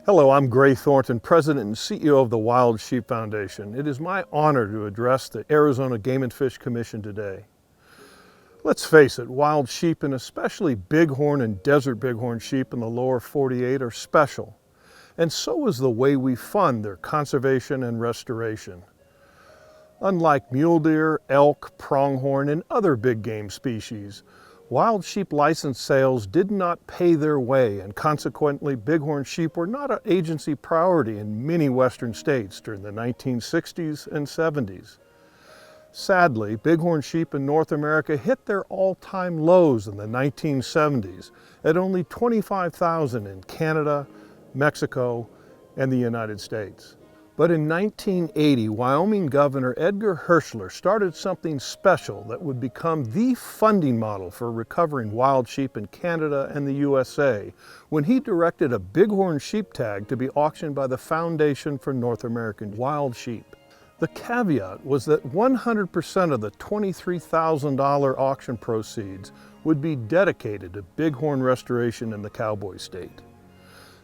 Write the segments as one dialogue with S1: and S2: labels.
S1: Hello, I'm Gray Thornton, President and CEO of the Wild Sheep Foundation. It is my honor to address the Arizona Game and Fish Commission today. Let's face it, wild sheep and especially bighorn and desert bighorn sheep in the lower 48 are special, and so is the way we fund their conservation and restoration. Unlike mule deer, elk, pronghorn, and other big game species, wild sheep license sales did not pay their way, and consequently bighorn sheep were not an agency priority in many western states during the 1960s and 70s. Sadly, bighorn sheep in North America hit their all-time lows in the 1970s at only 25,000 in Canada, Mexico, and the United States. But in 1980, Wyoming Governor Edgar Hirschler started something special that would become the funding model for recovering wild sheep in Canada and the USA when he directed a bighorn sheep tag to be auctioned by the Foundation for North American Wild Sheep. The caveat was that 100% of the $23,000 auction proceeds would be dedicated to bighorn restoration in the Cowboy State.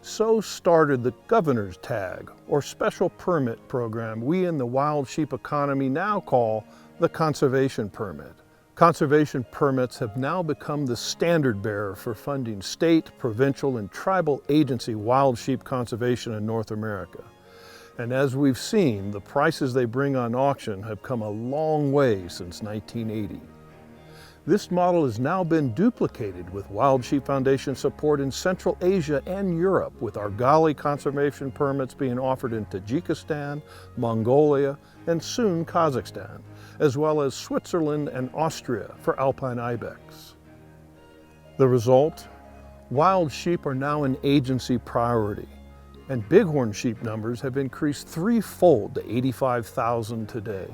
S1: So started the Governor's Tag, or Special Permit program we in the wild sheep economy now call the Conservation Permit. Conservation permits have now become the standard bearer for funding state, provincial, and tribal agency wild sheep conservation in North America. And as we've seen, the prices they bring on auction have come a long way since 1980. This model has now been duplicated with Wild Sheep Foundation support in Central Asia and Europe, with Argali conservation permits being offered in Tajikistan, Mongolia, and soon Kazakhstan, as well as Switzerland and Austria for alpine ibex. The result? Wild sheep are now an agency priority, and bighorn sheep numbers have increased threefold to 85,000 today.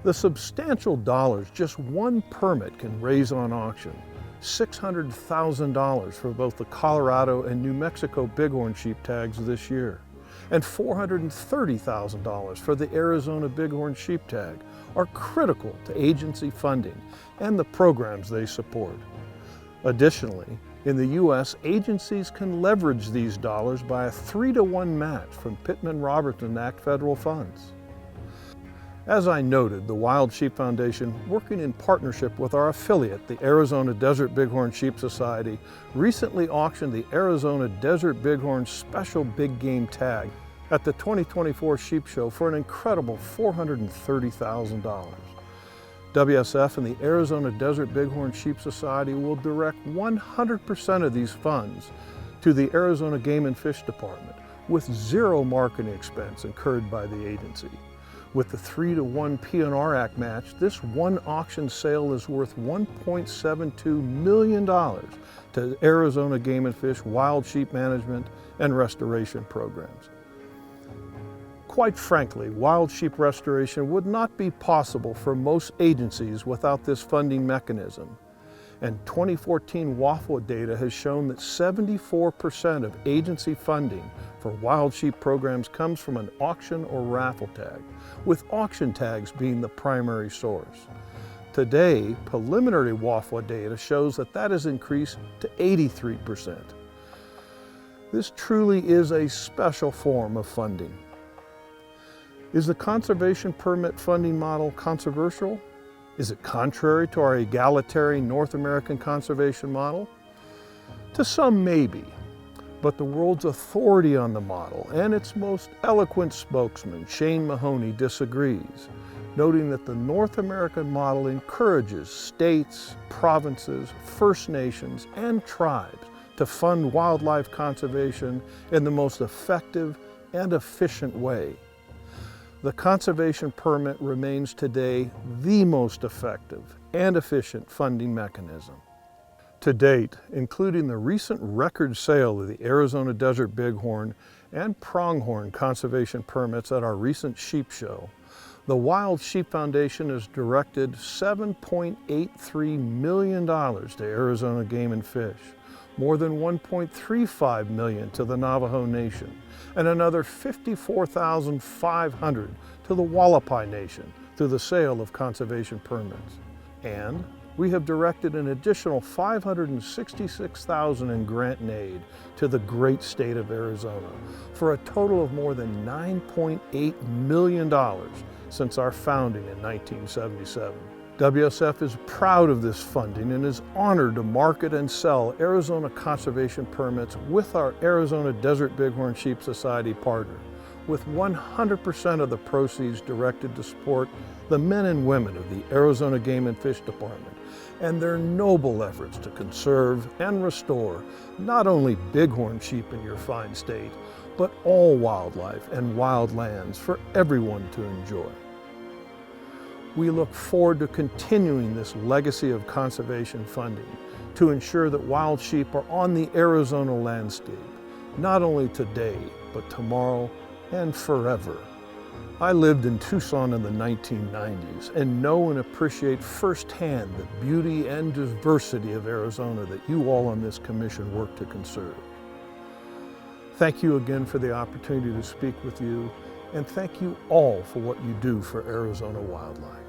S1: The substantial dollars just one permit can raise on auction, $600,000 for both the Colorado and New Mexico bighorn sheep tags this year, and $430,000 for the Arizona bighorn sheep tag, are critical to agency funding and the programs they support. Additionally, in the U.S., agencies can leverage these dollars by a 3-to-1 match from Pittman-Robertson Act federal funds. As I noted, the Wild Sheep Foundation, working in partnership with our affiliate, the Arizona Desert Bighorn Sheep Society, recently auctioned the Arizona Desert Bighorn Special Big Game Tag at the 2024 Sheep Show for an incredible $430,000. WSF and the Arizona Desert Bighorn Sheep Society will direct 100% of these funds to the Arizona Game and Fish Department, with zero marketing expense incurred by the agency. With the 3-to-1 P&R Act match, this one auction sale is worth $1.72 million to Arizona Game and Fish wild sheep management and restoration programs. Quite frankly, wild sheep restoration would not be possible for most agencies without this funding mechanism. And 2014 WAFWA data has shown that 74% of agency funding for wild sheep programs comes from an auction or raffle tag, with auction tags being the primary source. Today, preliminary WAFWA data shows that that has increased to 83%. This truly is a special form of funding. Is the conservation permit funding model controversial? Is it contrary to our egalitarian North American conservation model? To some, maybe, but the world's authority on the model and its most eloquent spokesman, Shane Mahoney, disagrees, noting that the North American model encourages states, provinces, First Nations, and tribes to fund wildlife conservation in the most effective and efficient way. The conservation permit remains today the most effective and efficient funding mechanism. To date, including the recent record sale of the Arizona Desert Bighorn and Pronghorn conservation permits at our recent sheep show, the Wild Sheep Foundation has directed $7.83 million to Arizona Game and Fish, more than $1.35 million to the Navajo Nation, and another $54,500 to the Wallapai Nation through the sale of conservation permits. And we have directed an additional $566,000 in grant and aid to the great state of Arizona for a total of more than $9.8 million since our founding in 1977. WSF is proud of this funding and is honored to market and sell Arizona conservation permits with our Arizona Desert Bighorn Sheep Society partner, with 100% of the proceeds directed to support the men and women of the Arizona Game and Fish Department and their noble efforts to conserve and restore not only bighorn sheep in your fine state, but all wildlife and wild lands for everyone to enjoy. We look forward to continuing this legacy of conservation funding to ensure that wild sheep are on the Arizona landscape, not only today, but tomorrow and forever. I lived in Tucson in the 1990s and know and appreciate firsthand the beauty and diversity of Arizona that you all on this commission work to conserve. Thank you again for the opportunity to speak with you, and thank you all for what you do for Arizona wildlife.